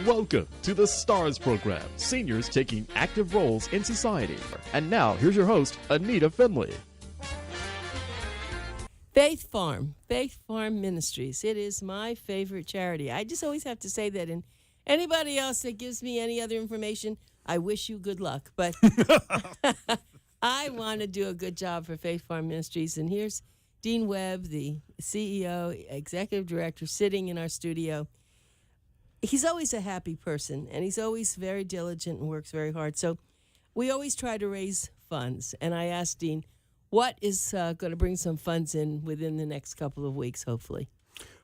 Welcome to the STARS program, seniors taking active roles in society. And now, here's your host, Anita Finley. Faith Farm Ministries. It is my favorite charity. I just always have to say that. And anybody else that gives me any other information, I wish you good luck. But I want to do a good job for Faith Farm Ministries. And here's Dean Webb, the CEO, executive director, sitting in our studio. He's always a happy person, and he's always very diligent and works very hard. So we always try to raise funds. And I asked Dean, what is going to bring some funds in within the next couple of weeks, hopefully?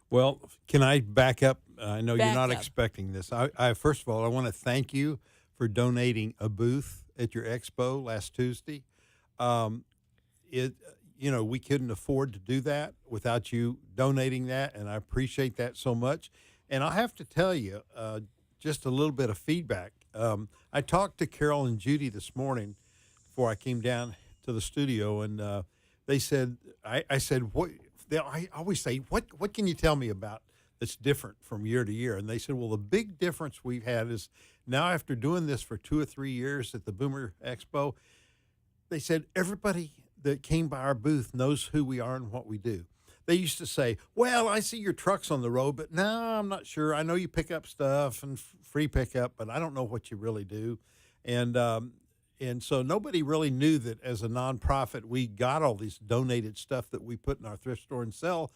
Well, can I back up? I know you're not up. expecting this. I first of all, I want to thank you for donating a booth at your expo last Tuesday. We couldn't afford to do that without you donating that, and I appreciate that so much. And I'll have to tell you, just a little bit of feedback. I talked to Carol and Judy this morning before I came down to the studio, and they said, I said, I always say, what can you tell me about that's different from year to year? And they said, well, the big difference we've had is now after doing this for 2 or 3 years at the BOOMER Expo, they said everybody that came by our booth knows who we are and what we do. They used to say, well, I see your trucks on the road, but no, I'm not sure. I know you pick up stuff and free pickup, but I don't know what you really do. And so nobody really knew that as a nonprofit, we got all these donated stuff that we put in our thrift store and sell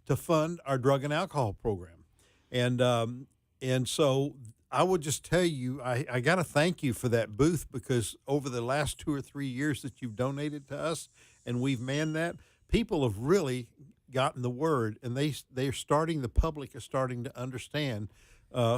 to fund our drug and alcohol program. And so I would just tell you, I got to thank you for that booth, because over the last 2 or 3 years that you've donated to us and we've manned that, people have really gotten the word, and the public is starting to understand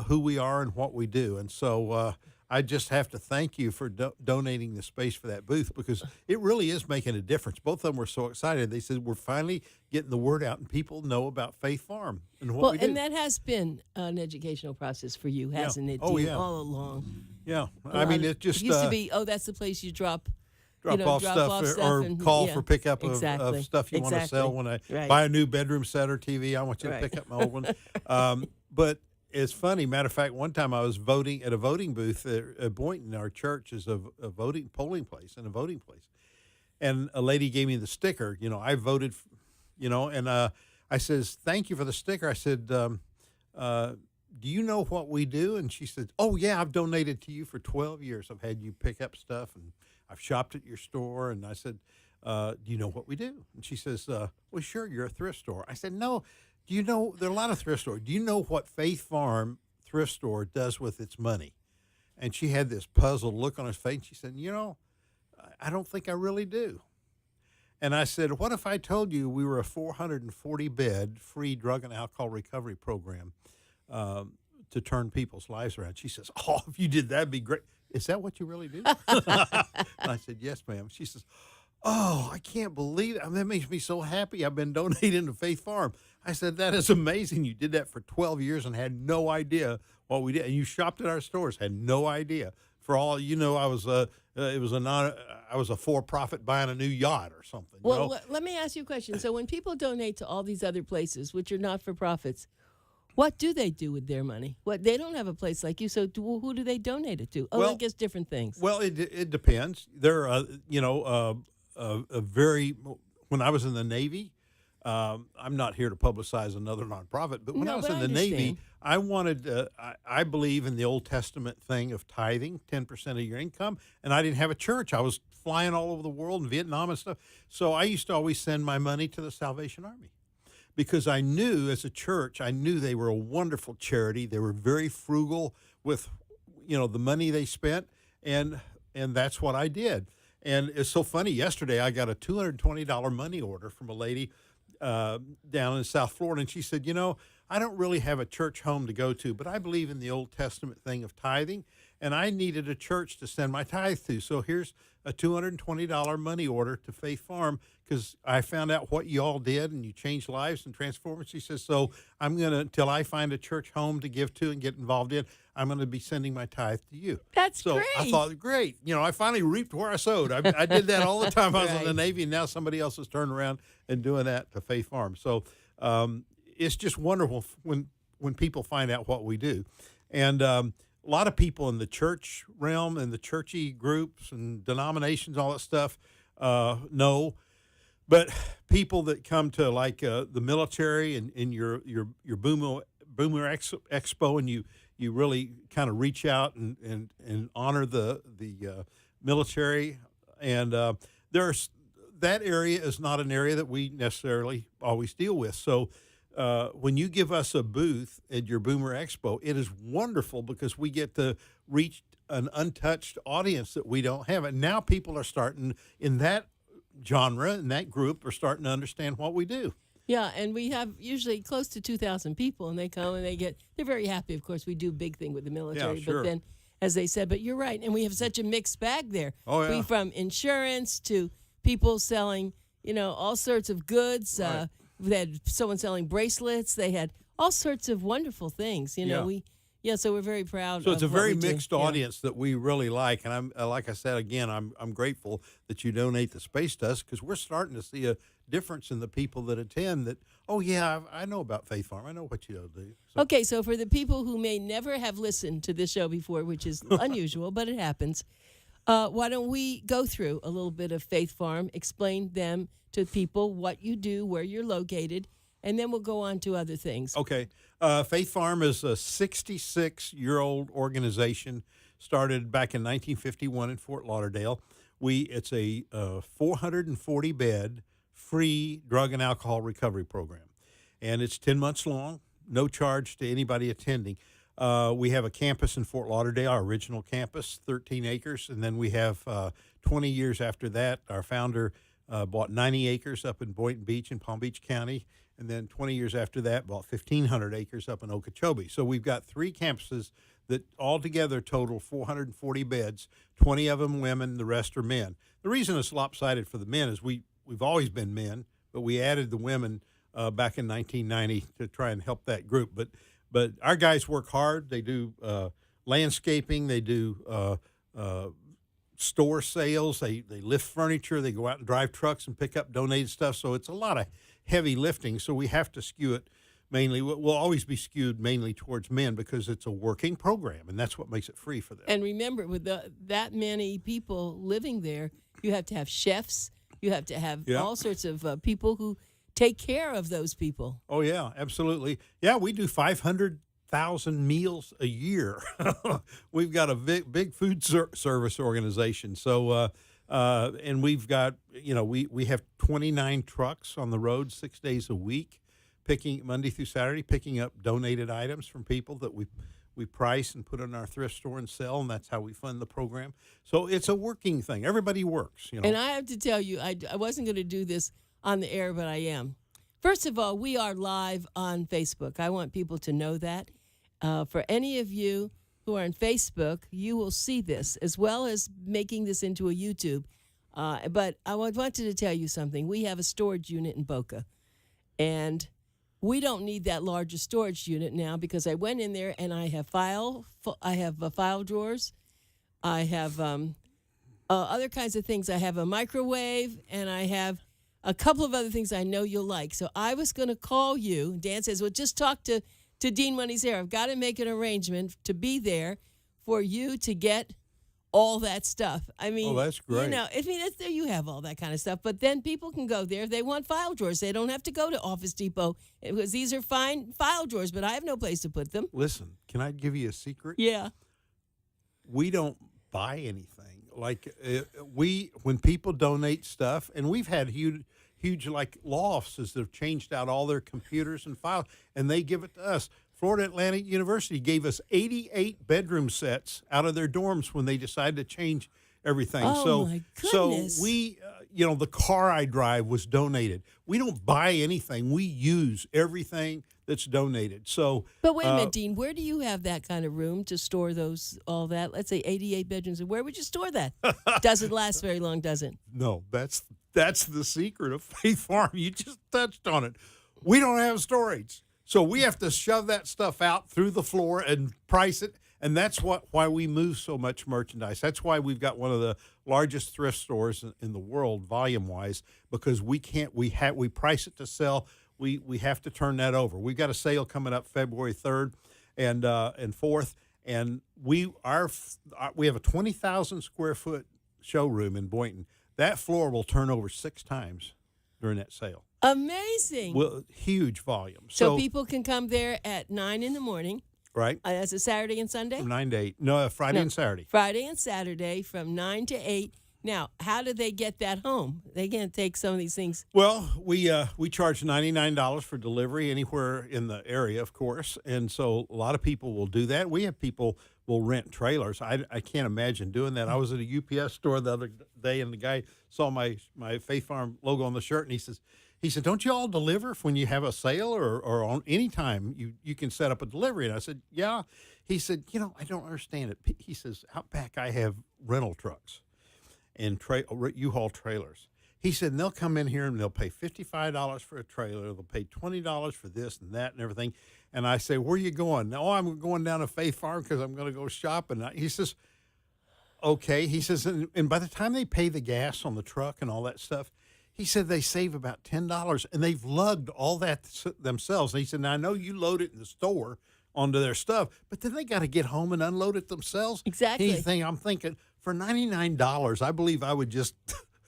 who we are and what we do. And so I just have to thank you for donating the space for that booth, because it really is making a difference. Both of them were so excited. They said, we're finally getting the word out, and people know about Faith Farm and what we do. And that has been an educational process for you, hasn't it, Dean, all along? Yeah. I mean, it just used to be, that's the place you drop off stuff or and, call for pickup of stuff you want to sell. When I buy a new bedroom set or TV, I want you to pick up my old one. But it's funny. Matter of fact, one time I was voting at a voting booth at Boynton. Our church is a polling place and a voting place. And a lady gave me the sticker. I voted, and I says, thank you for the sticker. I said, do you know what we do? And she said, oh, yeah, I've donated to you for 12 years. I've had you pick up stuff, and I've shopped at your store. And I said, do you know what we do? And she says, well, sure, you're a thrift store. I said, no. Do you know, there are a lot of thrift stores. Do you know what Faith Farm thrift store does with its money? And she had this puzzled look on her face. She said, I don't think I really do. And I said, what if I told you we were a 440-bed free drug and alcohol recovery program to turn people's lives around? She says, oh, if you did that, it'd be great. Is that what you really do? And I said, yes, ma'am. She says, oh, I can't believe it. I mean, that makes me so happy. I've been donating to Faith Farm. I said, that is amazing. You did that for 12 years and had no idea what we did. And you shopped at our stores, had no idea. For all you know, I was a for-profit buying a new yacht or something. Well, let me ask you a question. So when people donate to all these other places, which are not-for-profits, what do they do with their money? They don't have a place like you, so who do they donate it to? I guess different things. Well, it depends. There are, when I was in the Navy, I'm not here to publicize another nonprofit, but when I was in the Navy, I wanted, I believe in the Old Testament thing of tithing, 10% of your income, and I didn't have a church. I was flying all over the world in Vietnam and stuff, so I used to always send my money to the Salvation Army, because I knew as a church, they were a wonderful charity. They were very frugal with, the money they spent, and that's what I did. And it's so funny. Yesterday, I got a $220 money order from a lady down in South Florida, and she said, I don't really have a church home to go to, but I believe in the Old Testament thing of tithing, and I needed a church to send my tithe to. So here's a $220 money order to Faith Farm, because I found out what you all did, and you changed lives and transformed. She says, so I'm going to, until I find a church home to give to and get involved in, I'm going to be sending my tithe to you. That's great. So I thought, great. I finally reaped where I sowed. I did that all the time I was in the Navy, and now somebody else has turned around and doing that to Faith Farm. So it's just wonderful when people find out what we do. And a lot of people in the church realm and the churchy groups and denominations, all that stuff, know. But people that come to like the military and your Boomer Expo, and you really kind of reach out and honor the military, and there's that area is not an area that we necessarily always deal with. So when you give us a booth at your Boomer Expo, it is wonderful because we get to reach an untouched audience that we don't have. And now people are starting in that genre, and that group are starting to understand what we do. Yeah, and we have usually close to 2,000 people, and they come and they're very happy. Of course, we do a big thing with the military, Yeah, sure. but then, as they said, but you're right, and we have such a mixed bag there. Oh, yeah. We from insurance to people selling, all sorts of goods. Right. We had someone selling bracelets. They had all sorts of wonderful things. Yeah. So we're very proud. So it's a of what very we do. mixed audience that we really like, and I'm like I said again, I'm grateful that you donate the space to us, because we're starting to see a difference in the people that attend. That I know about Faith Farm, I know what you do. So. Okay, so for the people who may never have listened to this show before, which is unusual, but it happens, why don't we go through a little bit of Faith Farm, explain them to people what you do, where you're located, and then we'll go on to other things. Okay. Faith Farm is a 66-year-old organization, started back in 1951 in Fort Lauderdale. It's a 440-bed free drug and alcohol recovery program, and it's 10 months long, no charge to anybody attending. We have a campus in Fort Lauderdale, our original campus, 13 acres, and then we have 20 years after that, our founder bought 90 acres up in Boynton Beach in Palm Beach County, and then 20 years after that, bought 1,500 acres up in Okeechobee. So we've got 3 campuses that altogether total 440 beds, 20 of them women, the rest are men. The reason it's lopsided for the men is we've always been men, but we added the women back in 1990 to try and help that group. But our guys work hard. They do landscaping. They do store sales. They lift furniture. They go out and drive trucks and pick up donated stuff. So it's a lot of heavy lifting. So we have to skew it mainly. We'll always be skewed mainly towards men because it's a working program, and that's what makes it free for them. And remember, with that many people living there, you have to have chefs. You have to have all sorts of people who take care of those people. Oh, yeah, absolutely. Yeah, we do 500,000 meals a year. We've got a big food service organization. So, and we've got, we have 29 trucks on the road 6 days a week, picking Monday through Saturday, picking up donated items from people that we price and put in our thrift store and sell, and that's how we fund the program. So it's a working thing. Everybody works, And I have to tell you, I wasn't going to do this on the air, but I am. First of all, we are live on Facebook. I want people to know that. For any of you who are on Facebook, you will see this, as well as making this into a YouTube. But I wanted to tell you something. We have a storage unit in Boca, and we don't need that larger storage unit now because I went in there and I have file drawers. I have other kinds of things. I have a microwave, and I have a couple of other things I know you'll like. So I was going to call you. Dan says, well, just talk to Dean when he's there. I've got to make an arrangement to be there for you to get all that stuff. I mean, that's great. There you have all that kind of stuff. But then people can go there if they want file drawers. They don't have to go to Office Depot because these are fine file drawers, but I have no place to put them. Listen, can I give you a secret? Yeah. We don't buy anything. Like when people donate stuff, and we've had huge like law offices that have changed out all their computers and files, and they give it to us. Florida Atlantic University gave us 88 bedroom sets out of their dorms when they decided to change everything. Oh, my goodness. So we, the car I drive was donated. We don't buy anything. We use everything that's donated. So, but wait a minute, Dean, where do you have that kind of room to store all that? Let's say 88 bedrooms. Where would you store that? Doesn't last very long, does it? No, that's the secret of Faith Farm. You just touched on it. We don't have storage. So we have to shove that stuff out through the floor and price it, and that's why we move so much merchandise. That's why we've got one of the largest thrift stores in the world, volume-wise, because we price it to sell. We have to turn that over. We've got a sale coming up February 3rd, and 4th. And we have a 20,000 square foot showroom in Boynton. That floor will turn over 6 times during that sale. Amazing. Well, huge volume. So people can come there at 9 in the morning. Right. That's a Saturday and Sunday? From 9 to 8. No, Friday and Saturday. Friday and Saturday from 9 to 8. Now, how do they get that home? They can't take some of these things. Well, we charge $99 for delivery anywhere in the area, of course, and so a lot of people will do that. We have people will rent trailers. I can't imagine doing that. I was at a UPS store the other day, and the guy saw my Faith Farm logo on the shirt, and he said, "Don't you all deliver when you have a sale or on any time you can set up a delivery?" And I said, "Yeah." He said, "I don't understand it." He says, "Out back, I have rental trucks and U-Haul trailers." He said, and they'll come in here and they'll pay $55 for a trailer. They'll pay $20 for this and that and everything. And I say, "Where are you going?" "Oh, I'm going down to Faith Farm because I'm going to go shopping." He says, "Okay." He says, and by the time they pay the gas on the truck and all that stuff, he said they save about $10, and they've lugged all that themselves. And he said, "Now, I know you load it in the store onto their stuff, but then they got to get home and unload it themselves." Exactly. I'm thinking, for $99, I believe I would just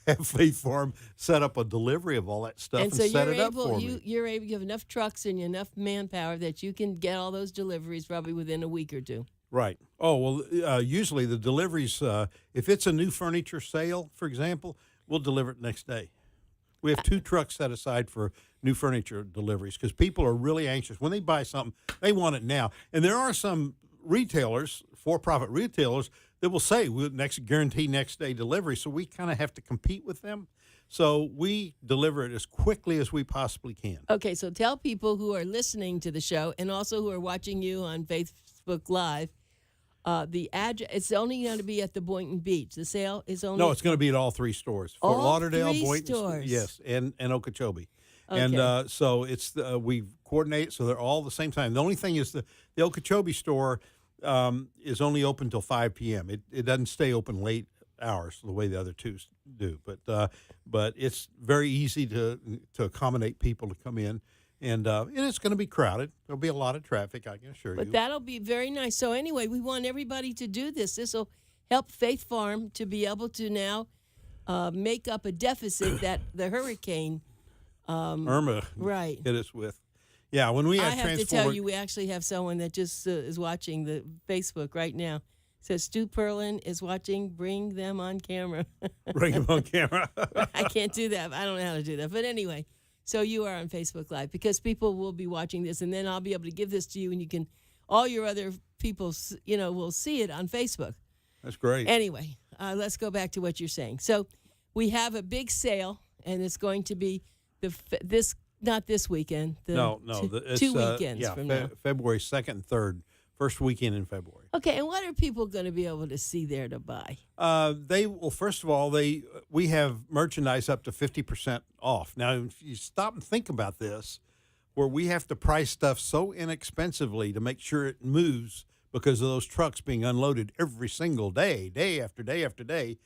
have Faith Farm set up a delivery of all that stuff and so set it up for me. You're able to have enough trucks and enough manpower that you can get all those deliveries probably within a week or two. Right. Oh, well, usually the deliveries, if it's a new furniture sale, for example, we'll deliver it next day. We have 2 trucks set aside for new furniture deliveries because people are really anxious. When they buy something, they want it now. And there are some retailers, for-profit retailers, that will say, "We'll guarantee next day delivery." So we kind of have to compete with them. So we deliver it as quickly as we possibly can. Okay, so tell people who are listening to the show and also who are watching you on Facebook Live, the address. It's only going to be at the Boynton Beach. The sale is only... No, it's going to be at all 3 stores. All Fort Lauderdale, 3 Boynton, stores. yes, and Okeechobee. Okay. And so it's we coordinate so they're all the same time. The only thing is the Okeechobee store is only open till 5 p.m. It doesn't stay open late hours the way the other 2 do. But it's very easy to accommodate people to come in. And it's going to be crowded. There'll be a lot of traffic, I can assure you. But that'll be very nice. So anyway, we want everybody to do this. This will help Faith Farm to be able to now make up a deficit that the hurricane Irma right. hit us with. Yeah, when we had I have to tell you, we actually have someone that just is watching the Facebook right now. It says Stu Perlin is watching. Bring them on camera. Bring them on camera. I can't do that. I don't know how to do that. But anyway, so you are on Facebook Live because people will be watching this, and then I'll be able to give this to you, and you can, all your other people, will see it on Facebook. That's great. Anyway, let's go back to what you're saying. So we have a big sale, and it's going to be not this weekend. It's 2 weekends from now. February 2nd and 3rd, first weekend in February. Okay, and what are people going to be able to see there to buy? First of all, we have merchandise up to 50% off. Now, if you stop and think about this, where we have to price stuff so inexpensively to make sure it moves because of those trucks being unloaded every single day, day after day after day,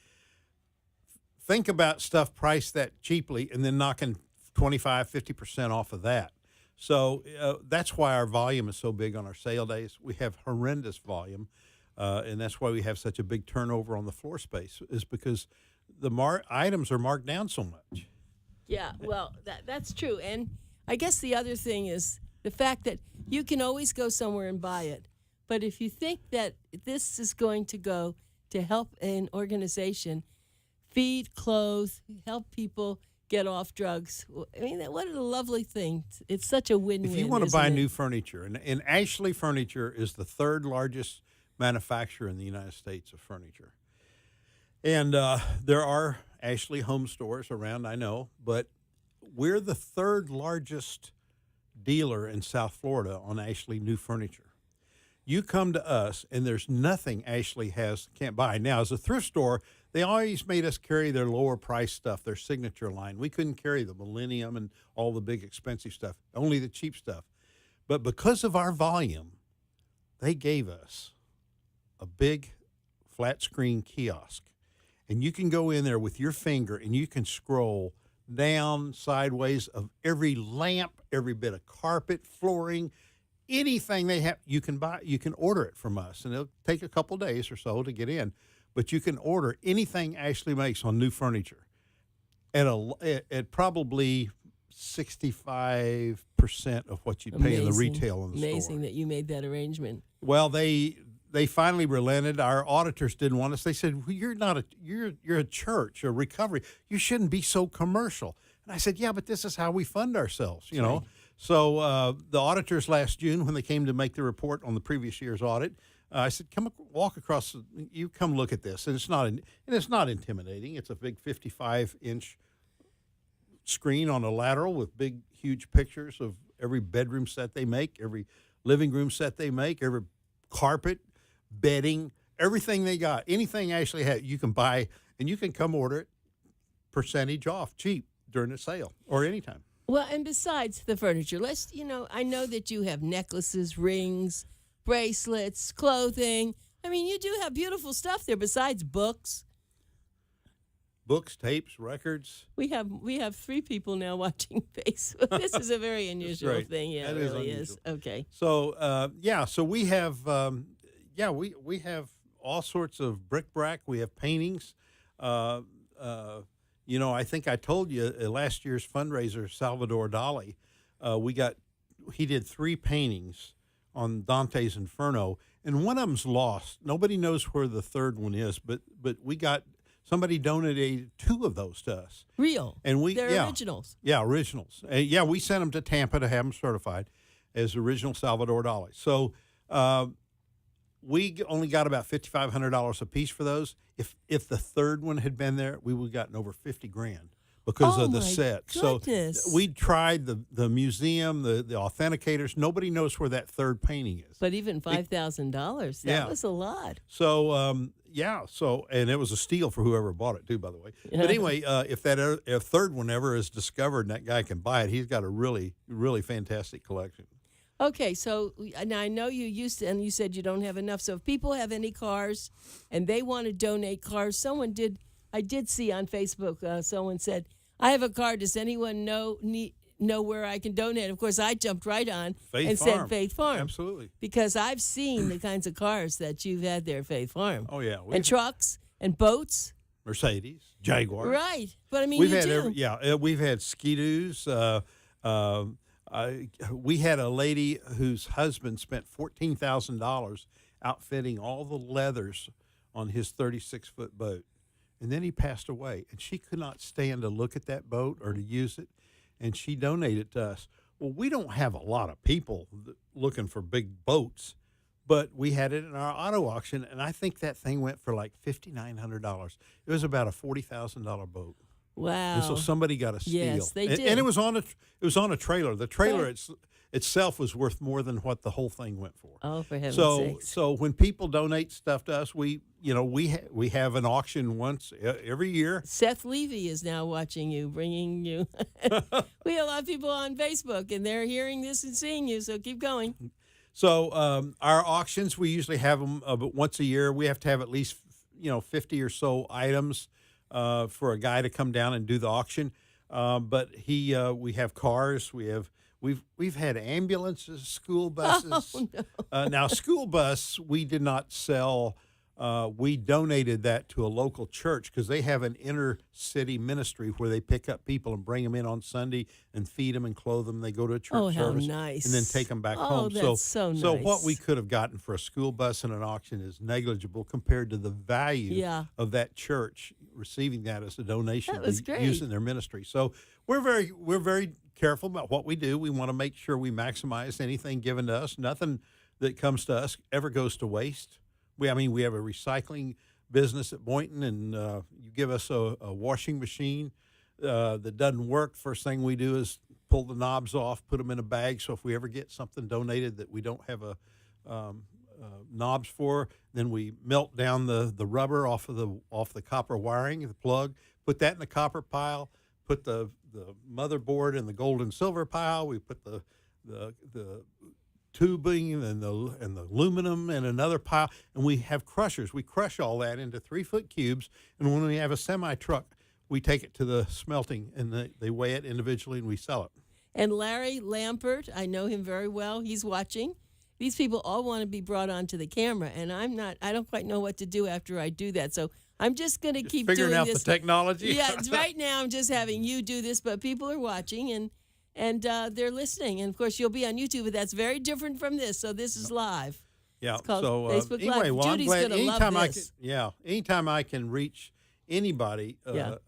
think about stuff priced that cheaply and then knocking 25, 50% off of that. So that's why our volume is so big on our sale days. We have horrendous volume, and that's why we have such a big turnover on the floor space, is because the items are marked down so much. Yeah, well, that's true. And I guess the other thing is the fact that you can always go somewhere and buy it. But if you think that this is going to go to help an organization feed, clothe, help people get off drugs. I mean, what a lovely thing. It's such a win-win. If you want to buy new furniture, and Ashley Furniture is the 3rd largest manufacturer in the United States of furniture. And there are Ashley home stores around, I know, but we're the 3rd largest dealer in South Florida on Ashley new furniture. You come to us, and there's nothing Ashley can't buy. Now, as a thrift store, they always made us carry their lower price stuff, their signature line. We couldn't carry the Millennium and all the big expensive stuff, only the cheap stuff. But because of our volume, they gave us a big flat screen kiosk. And you can go in there with your finger and you can scroll down sideways of every lamp, every bit of carpet, flooring, anything they have, you can buy. You can order it from us, and it'll take a couple days or so to get in. But you can order anything Ashley makes on new furniture at probably 65% of what you pay in the retail in the store. Amazing that you made that arrangement. Well, they finally relented. Our auditors didn't want us. They said, well, you're a church, a recovery. You shouldn't be so commercial. And I said, yeah, but this is how we fund ourselves, you know. So the auditors last June, when they came to make the report on the previous year's audit, I said, come walk across. You come look at this, and it's not intimidating. It's a big 55-inch screen on a lateral with big, huge pictures of every bedroom set they make, every living room set they make, every carpet, bedding, everything they got. Anything Ashley had, you can buy, and you can come order it percentage off, cheap during the sale or anytime. Well, and besides the furniture, I know that you have necklaces, rings, bracelets, clothing. I mean, you do have beautiful stuff there besides books. Books, tapes, records. We have 3 people now watching Facebook. This is a very unusual thing. Yeah, it really is. Okay. So, so we have, we have all sorts of bric-a-brac. We have paintings. I think I told you last year's fundraiser, Salvador Dali, he did 3 paintings on Dante's Inferno, and one of them's lost. Nobody knows where the third one is, but somebody donated 2 of those to us. Real. And they're originals. Yeah, originals. We sent them to Tampa to have them certified as original Salvador Dali. So we only got about $5,500 a piece for those. If the third one had been there, we would have gotten over $50,000 because of the set. Goodness. So we tried the museum, the authenticators. Nobody knows where that third painting is. But even $5,000, that was a lot. So and it was a steal for whoever bought it too, by the way. But anyway, if third one ever is discovered and that guy can buy it, he's got a really, really fantastic collection. Okay, so now I know you said you don't have enough. So if people have any cars and they want to donate cars, I did see on Facebook, someone said, I have a car. Does anyone know where I can donate? Of course, I jumped right on said Faith Farm. Absolutely. Because I've seen the kinds of cars that you've had there at Faith Farm. Oh, yeah. And trucks and boats. Mercedes, Jaguar. Right. But I mean, we've had Ski-Doos. We had a lady whose husband spent $14,000 outfitting all the leathers on his 36-foot boat. And then he passed away, and she could not stand to look at that boat or to use it, and she donated to us. Well, we don't have a lot of people looking for big boats, but we had it in our auto auction, and I think that thing went for like $5,900. It was about a $40,000 boat. Wow! And so somebody got a steal. Yes, they did. And it was on a trailer. The trailer itself was worth more than what the whole thing went for. Oh, for heaven's sakes! So when people donate stuff to us, we have an auction once every year. Seth Levy is now watching you, bringing you. We have a lot of people on Facebook, and they're hearing this and seeing you. So keep going. So our auctions, we usually have them once a year. We have to have at least 50 or so items for a guy to come down and do the auction. But we have cars. We've had ambulances, school buses. Oh, no. Now, school bus, we did not sell. We donated that to a local church because they have an inner city ministry where they pick up people and bring them in on Sunday and feed them and clothe them. They go to a church service nice. and then take them back home. That's so nice. So what we could have gotten for a school bus and an auction is negligible compared to the value of that church receiving that as a donation to use in their ministry. So we're very careful about what we do. We want to make sure we maximize anything given to us. Nothing that comes to us ever goes to waste. We have a recycling business at Boynton, and you give us a washing machine that doesn't work. First thing we do is pull the knobs off, put them in a bag. So if we ever get something donated that we don't have knobs for, then we melt down the rubber off the copper wiring, the plug, put that in the copper pile, put the motherboard in the gold and silver pile. We put the tubing and the aluminum in another pile, and we have crushers. We crush all that into 3-foot cubes, and when we have a semi truck, we take it to the smelting, and they weigh it individually, and we sell it. And Larry Lampert, I know him very well. He's watching. These people all want to be brought onto the camera, and I don't quite know what to do after I do that. So I'm just going to keep doing this. Figuring out the technology? Yeah, right now I'm just having you do this, but people are watching, and they're listening. And, of course, you'll be on YouTube, but that's very different from this. So this is live. Yeah. It's called so Facebook anyway, Live. well, Judy's I'm glad going to anytime love this. anytime I can reach anybody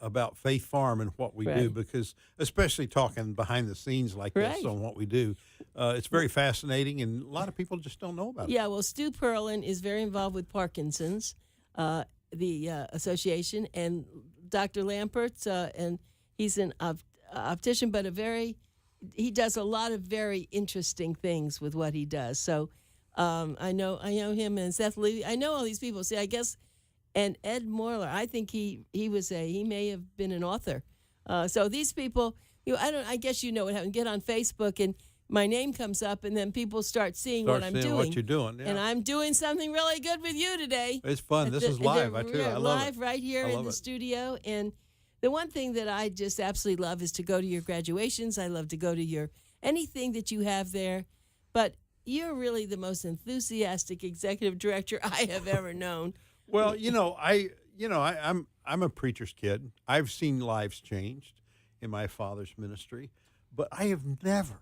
about Faith Farm and what we do, Right. because especially talking behind the scenes like this Right. on what we do, it's very fascinating, and a lot of people just don't know about it. Yeah, well, Stu Perlin is very involved with Parkinson's, the association, and Dr. Lampert's, and he's an optician, but he does a lot of very interesting things with what he does. So I know him and Seth Levy. I know all these people. See, I guess, and Ed Morler. I think he may have been an author. So these people, I guess you know what happened. Get on Facebook and my name comes up, and then people start seeing what I'm doing. What you're doing, yeah. And I'm doing something really good with you today. It's fun. This is live. I love it. Live right here I in love the it. studio. And the one thing that I just absolutely love is to go to your graduations. I love to go to anything that you have there. But you're really the most enthusiastic executive director I have ever known. Well, I'm a preacher's kid. I've seen lives changed in my father's ministry, but I have never,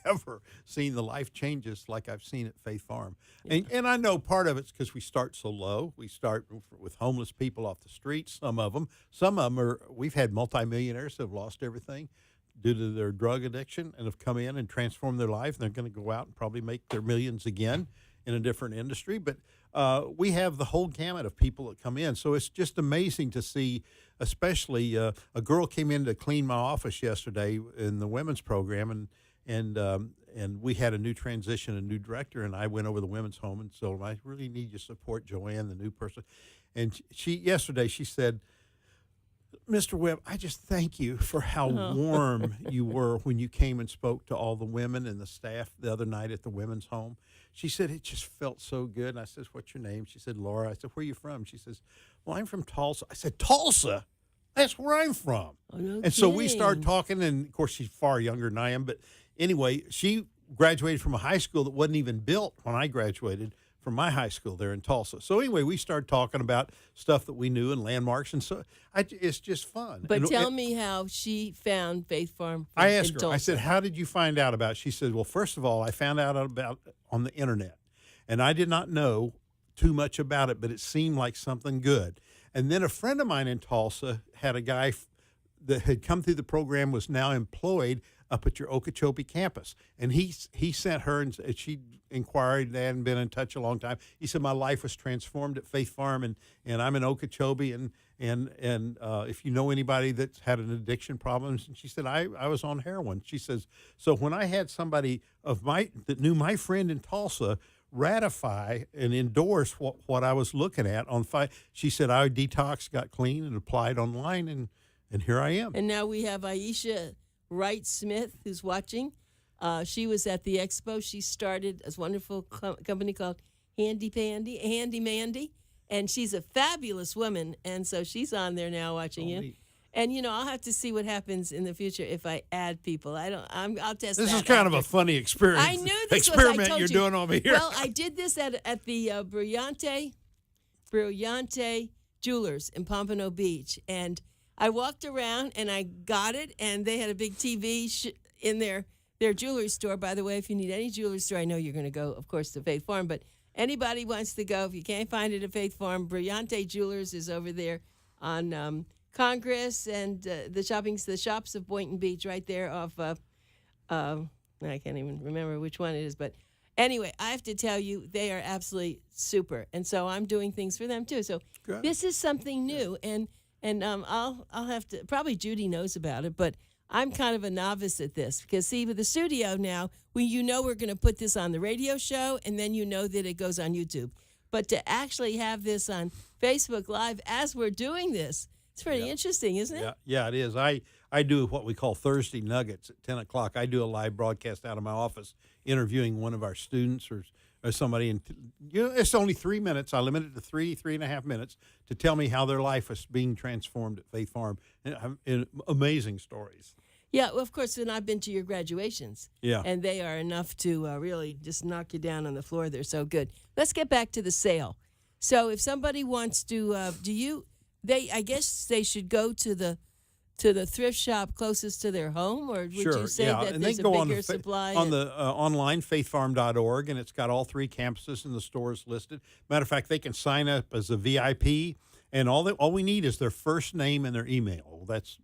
ever seen the life changes like I've seen at Faith Farm. Yeah. And I know part of it's because we start so low. We start with homeless people off the streets. Some of them we've had multimillionaires who have lost everything due to their drug addiction and have come in and transformed their life. And they're going to go out and probably make their millions again in a different industry. But we have the whole gamut of people that come in. So it's just amazing to see, especially a girl came in to clean my office yesterday in the women's program, and we had a new transition, a new director, and I went over the women's home and told them, I really need your support, Joanne, the new person. And yesterday she said, Mr. Webb, I just thank you for how warm you were when you came and spoke to all the women and the staff the other night at the women's home. She said, it just felt so good. And I said, what's your name? She said, Laura. I said, where are you from? She says, well, I'm from Tulsa. I said, Tulsa? That's where I'm from. Oh, no and so we kidding. started talking, and, of course, she's far younger than I am. But anyway, she graduated from a high school that wasn't even built when I graduated from my high school there in Tulsa. So anyway, we started talking about stuff that we knew and landmarks, and so it's just fun. But tell me how she found Faith Farm. I asked her, Tulsa. I said, how did you find out about it? She said, well, first of all, I found out about on the internet, and I did not know too much about it, but it seemed like something good. And then a friend of mine in Tulsa had a guy that had come through the program, was now employed up at your Okeechobee campus. And he sent her, and she inquired, they hadn't been in touch a long time. He said, my life was transformed at Faith Farm, and I'm in Okeechobee, and if you know anybody that's had an addiction problem. And she said, I was on heroin. She says, so when I had somebody that knew my friend in Tulsa ratify and endorse what I was looking at on she said, I detoxed, got clean, and applied online, and here I am. And now we have Aisha Wright Smith, who's watching. She was at the expo. She started a wonderful company called Handy Mandy, and she's a fabulous woman. And so she's on there now watching you. Neat. And I'll have to see what happens in the future if I add people. I'll test. This that is kind of after. a funny experience. I knew this experiment was. I told you're you. doing over here. Well, I did this at the Brillante Jewelers in Pompano Beach, and I walked around and I got it, and they had a big TV in their jewelry store. By the way, if you need any jewelry store, I know you're going to go, of course, to Faith Farm, but anybody wants to go, if you can't find it at Faith Farm, Brillante Jewelers is over there on Congress and the shops of Boynton Beach right there off I can't even remember which one it is, but anyway, I have to tell you, they are absolutely super, and so I'm doing things for them too. So Good. This is something new, and I'll have to, probably Judy knows about it, but I'm kind of a novice at this because, see, with the studio now, we're going to put this on the radio show, and then that it goes on YouTube. But to actually have this on Facebook Live as we're doing this, it's pretty interesting, isn't it? Yeah, it is. I do what we call Thursday Nuggets at 10 o'clock. I do a live broadcast out of my office interviewing one of our students or somebody. And it's only 3 minutes. I limit it to 3.5 minutes to tell me how their life is being transformed at Faith Farm. And amazing stories. Yeah, well, of course, and I've been to your graduations. Yeah. And they are enough to really just knock you down on the floor. They're so good. Let's get back to the sale. So if somebody wants to, I guess they should go to the thrift shop closest to their home, or would you say that and there's they a go bigger on supply? on the online faithfarm.org, and it's got all 3 campuses and the stores listed. Matter of fact, they can sign up as a VIP, and all we need is their first name and their email.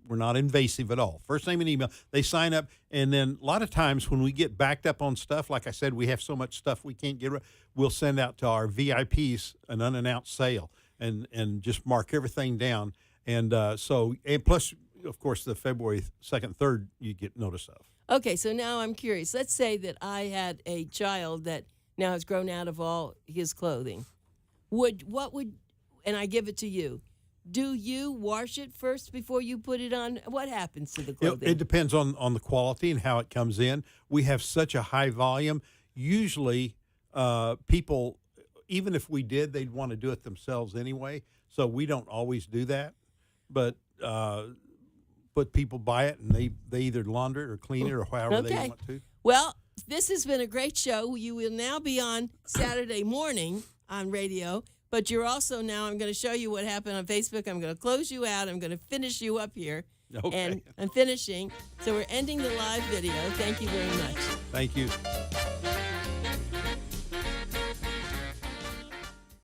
We're not invasive at all. First name and email. They sign up, and then a lot of times when we get backed up on stuff, like I said, we have so much stuff we can't get rid of, we'll send out to our VIPs an unannounced sale and just mark everything down. And plus, of course, the February 2nd, 3rd, you get notice of. Okay, so now I'm curious. Let's say that I had a child that now has grown out of all his clothing. And I give it to you. Do you wash it first before you put it on? What happens to the clothing? It depends on the quality and how it comes in. We have such a high volume. Usually, people, even if we did, they'd want to do it themselves anyway. So we don't always do that. But people buy it, and they either launder it or clean it or however they want to. Well, this has been a great show. You will now be on Saturday morning on radio. But you're also now, I'm going to show you what happened on Facebook. I'm going to close you out. I'm going to finish you up here. Okay. And I'm finishing. So we're ending the live video. Thank you very much. Thank you.